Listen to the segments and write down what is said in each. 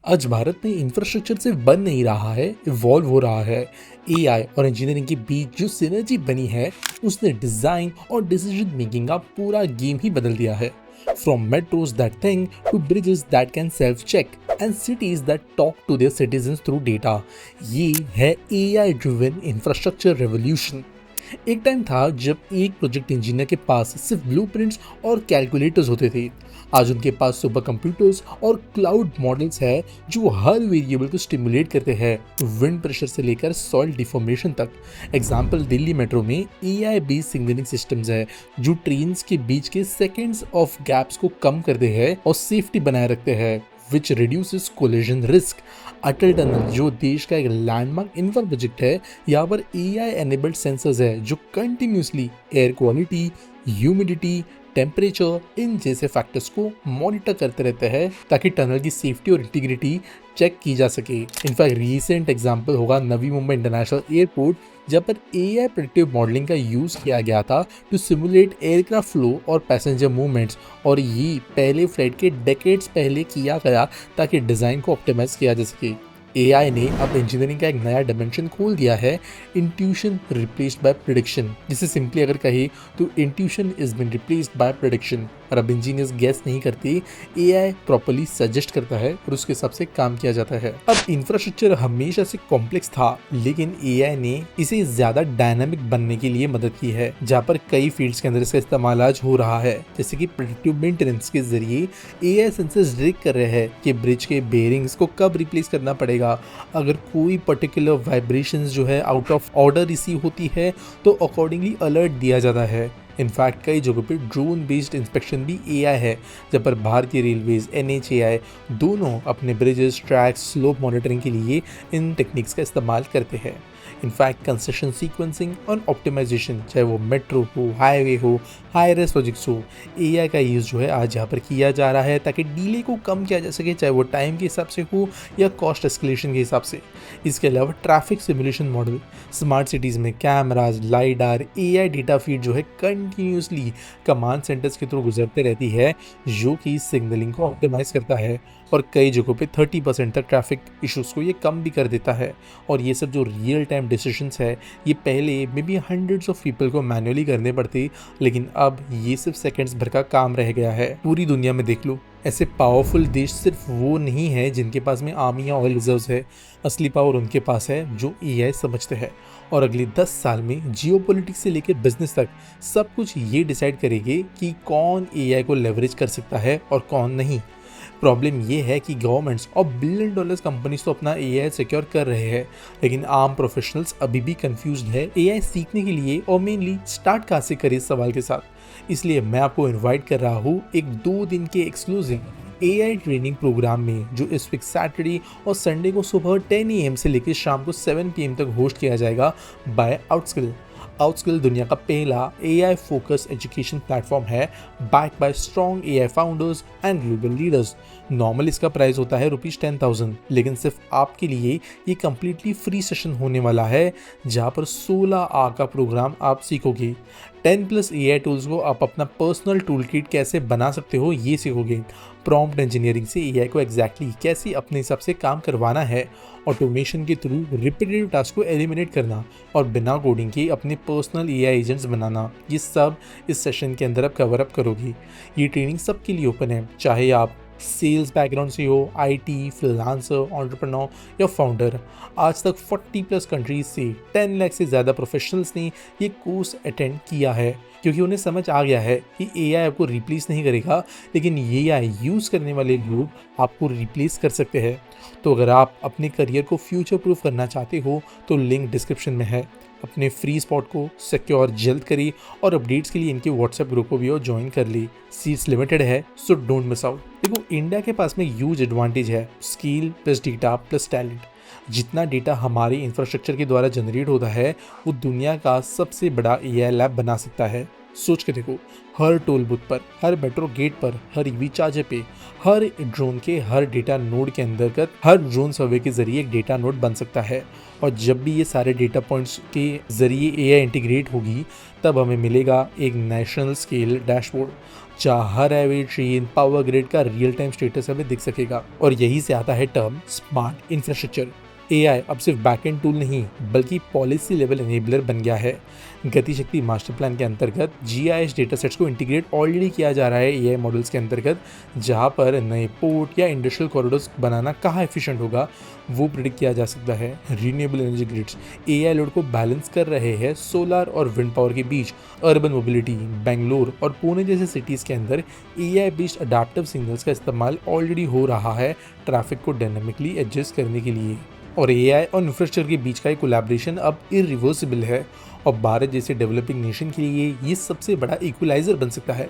आज भारत में इंफ्रास्ट्रक्चर सिर्फ बन नहीं रहा है, इवॉल्व हो रहा है। एआई और इंजीनियरिंग के बीच जो सिनर्जी बनी है, उसने डिजाइन और डिसीजन मेकिंग का पूरा गेम ही बदल दिया है। From metros that think to bridges that can self-check and cities that talk to their citizens through data, ये है AI driven infrastructure revolution। एक टाइम था जब एक प्रोजेक्ट इंजीनियर के पास सिर्फ ब्लूप्रिंट्स और कैलकुलेटर्स होते थे। आज उनके पास सुपर कंप्यूटर्स और क्लाउड मॉडल्स है जो हर वेरिएबल को स्टिमुलेट करते हैं, विंड प्रेशर से लेकर सॉइल डिफॉर्मेशन तक। एग्जांपल दिल्ली मेट्रो में एआई बेस्ड सिग्नलिंग सिस्टम्स है जो ट्रेन्स के बीच के सेकेंड्स ऑफ गैप्स को कम करते हैं और सेफ्टी बनाए रखते हैं, which reduces collision risk। Atal tunnel जो देश का एक लैंडमार्क इंफ्रा प्रोजेक्ट है, यहाँ पर AI enabled सेंसर्स है जो continuously air quality, humidity, temperature in जैसे फैक्टर्स को मॉनिटर करते रहते हैं ताकि टनल की सेफ्टी और इंटीग्रिटी चेक की जा सके। इनफैक्ट रीसेंट एग्जांपल होगा नवी मुंबई इंटरनेशनल एयरपोर्ट, जहाँ पर AI प्रेडिक्टिव मॉडलिंग का यूज किया गया था टू सिमुलेट एयरक्राफ्ट फ्लो और पैसेंजर मूवमेंट्स, और ये पहले फ्लाइट के डेकेड्स पहले किया गया ताकि डिजाइन को ऑप्टिमाइज किया जा सके। AI ने अब इंजीनियरिंग का एक नया डायमेंशन खोल दिया है, इंट्यूशन रिप्लेस्ड बाय प्रेडिक्शन। जिसे सिंपली अगर कहे तो intuition is been replaced by prediction. और अब इंजीनियर्स गेस नहीं करते, AI प्रॉपर्ली सजेस्ट करता है और उसके हिसाब से काम किया जाता है। अब इंफ्रास्ट्रक्चर हमेशा से कॉम्प्लेक्स था, लेकिन AI ने इसे ज्यादा डायनामिक बनने के लिए मदद की है, जहाँ पर कई फील्ड्स के अंदर इसका इस्तेमाल आज हो रहा है। जैसे कि प्रेडिक्टिव मेंटेनेंस के जरिए AI सेंसर्स डिटेक्ट कर रहे हैं कि ब्रिज के बेयरिंग्स को कब रिप्लेस करना पड़ेगा। अगर कोई पर्टिकुलर वाइब्रेशंस जो है आउट ऑफ ऑर्डर रिसीव होती है तो अकॉर्डिंगली अलर्ट दिया जाता है। इनफैक्ट कई जगहों पे ड्रोन बेस्ड इंस्पेक्शन भी AI है, जहाँ पर भारतीय रेलवेज, NHAI दोनों अपने ब्रिजेस, ट्रैक्स, स्लोप मॉनिटरिंग के लिए इन टेक्निक्स का इस्तेमाल करते हैं। इनफैक्ट कंस्ट्रक्शन सीक्वेंसिंग और ऑप्टिमाइजेशन, चाहे वो मेट्रो हो, हाईवे हो, हाई रेस प्रोजेक्ट्स हो, AI का यूज़ जो है आज यहाँ पर किया जा रहा है ताकि डीले को कम किया जा सके, चाहे वो टाइम के हिसाब से हो या कॉस्ट एस्केलेशन के हिसाब से। इसके अलावा traffic simulation model, smart cities में cameras, lidar, AI data feed जो है कंटिन्यूसली कमांड सेंटर्स के थ्रू गुजरते रहती है, जो कि सिग्नलिंग को ऑप्टिमाइज करता है और कई जगहों पे 30% तक ट्रैफिक इश्यूज़ को ये कम भी कर देता है। और ये सब जो रियल टाइम डिसीजंस है, ये पहले may be hundreds of people को मैन्युअली करने पड़ते, लेकिन अब ये सिर्फ सेकंड्स भर का काम रह गया है। पूरी दुनिया में देख लो, ऐसे पावरफुल देश सिर्फ वो नहीं है जिनके पास में आर्मी या ऑयल रिजर्व्स है। असली पावर उनके पास है जो AI समझते हैं, और अगले 10 साल में जियोपॉलिटिक्स से लेकर बिजनेस तक सब कुछ ये डिसाइड करेंगे कि कौन AI को लेवरेज कर सकता है और कौन नहीं। प्रॉब्लम ये है कि गवर्नमेंट्स और बिलियन डॉलर्स कंपनीज तो अपना AI सिक्योर कर रहे हैं, लेकिन आम प्रोफेशनल्स अभी भी कंफ्यूज्ड है AI सीखने के लिए, और मेनली स्टार्ट कहाँ से करें इस सवाल के साथ। इसलिए मैं आपको इनवाइट कर रहा हूँ एक 2 दिन के एक्सक्लूसिव AI ट्रेनिंग प्रोग्राम में, जो इस वीक सैटरडे और संडे को सुबह 10 AM से लेकर शाम को 7 PM तक होस्ट किया जाएगा बाय आउटस्किल। आउटस्किल दुनिया का पहला AI फोकस एजुकेशन प्लेटफॉर्म है, backed by strong AI founders and global leaders. Normal इसका प्राइस होता है ₹10,000, लेकिन सिर्फ आपके लिए ये कम्प्लीटली फ्री सेशन होने वाला है, जहाँ पर 16 आवर का प्रोग्राम आप सीखोगे। 10+ AI टूल्स को आप अपना पर्सनल टूल किट कैसे बना सकते हो ये सीखोगे। प्रॉम्प्ट इंजीनियरिंग से AI को एग्जैक्टली कैसे अपने हिसाब से काम करवाना है, ऑटोमेशन के थ्रू रिपीटेटिव टास्क को एलिमिनेट करना, और बिना कोडिंग के अपने पर्सनल AI एजेंट्स बनाना, ये सब इस सेशन के अंदर आप कवर अप करोगी। ये ट्रेनिंग सबके लिए ओपन है, चाहे आप सेल्स बैकग्राउंड से हो, IT, फ्रीलांसर, एंटरप्रेन्योर या फाउंडर। आज तक 40+ कंट्रीज से 10 लाख से ज़्यादा प्रोफेशनल्स ने ये कोर्स अटेंड किया है, क्योंकि उन्हें समझ आ गया है कि AI आपको रिप्लेस नहीं करेगा, लेकिन AI यूज़ करने वाले लोग आपको रिप्लेस कर सकते हैं। तो अगर आप अपने करियर को फ्यूचर प्रूफ करना चाहते हो तो लिंक डिस्क्रिप्शन में है। अपने फ्री स्पॉट को सिक्योर जल्द करिए, और अपडेट्स के लिए इनके व्हाट्सएप ग्रुप को भी और ज्वाइन कर ली। सीट्स लिमिटेड है, सो डोंट मिस आउट। देखो, इंडिया के पास में ह्यूज एडवांटेज है, skill plus data plus talent. जितना डेटा हमारे इंफ्रास्ट्रक्चर के द्वारा जनरेट होता है, वो दुनिया का सबसे बड़ा AI लैब बना सकता है। सोच के देखो, हर टोल बूथ पर, हर मेट्रो गेट पर, हर ईवी चार्जर पे, हर ड्रोन के हर डेटा नोड के अंतर्गत हर ड्रोन सर्वे के जरिए एक डेटा नोड बन सकता है। और जब भी ये सारे डेटा पॉइंट्स के जरिए एआई इंटीग्रेट होगी, तब हमें मिलेगा एक नेशनल स्केल डैशबोर्ड, जहाँ हर हाईवे, ट्रेन, पावर ग्रिड का रियल टाइम स्टेटस हमें दिख सकेगा। और यही से आता है टर्म स्मार्ट इंफ्रास्ट्रक्चर। एआई अब सिर्फ बैकएंड टूल नहीं, बल्कि पॉलिसी लेवल एनेबलर बन गया है। गति शक्ति मास्टर प्लान के अंतर्गत जीआईएस डेटा सेट्स को इंटीग्रेट ऑलरेडी किया जा रहा है एआई मॉडल्स के अंतर्गत, जहां पर नए पोर्ट या इंडस्ट्रियल कॉरिडोर्स बनाना कहाँ एफिशिएंट होगा वो प्रिडिक्ट किया जा सकता है। Renewable energy grids AI load को बैलेंस कर रहे हैं सोलर और विंड पावर के बीच। अर्बन मोबिलिटी, बेंगलोर और पुणे जैसे सिटीज़ के अंदर एआई बेस्ड अडेप्टिव सिग्नल्स का इस्तेमाल ऑलरेडी हो रहा है ट्रैफिक को डायनामिकली एडजस्ट करने के लिए। और एआई और इंफ्रास्ट्रक्चर के बीच का एक कोलैबोरेशन अब इरिवर्सिबल है, और भारत जैसे डेवलपिंग नेशन के लिए ये सबसे बड़ा इक्वलाइजर बन सकता है।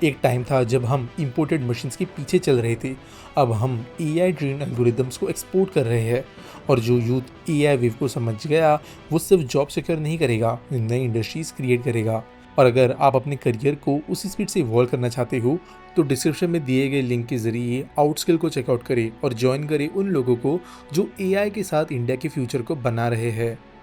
एक टाइम था जब हम इंपोर्टेड मशीन्स के पीछे चल रहे थे, अब हम एआई ट्रेन एल्गोरिदम्स को एक्सपोर्ट कर रहे हैं। और जो यूथ एआई वेव को समझ गया, वो सिर्फ जॉब सिक्योर नहीं करेगा, नई इंडस्ट्रीज क्रिएट करेगा। और अगर आप अपने करियर को उसी स्पीड से इवॉल्व करना चाहते हो, तो डिस्क्रिप्शन में दिए गए लिंक के जरिए आउटस्किल को चेकआउट करें और ज्वाइन करें उन लोगों को जो एआई के साथ इंडिया के फ्यूचर को बना रहे हैं।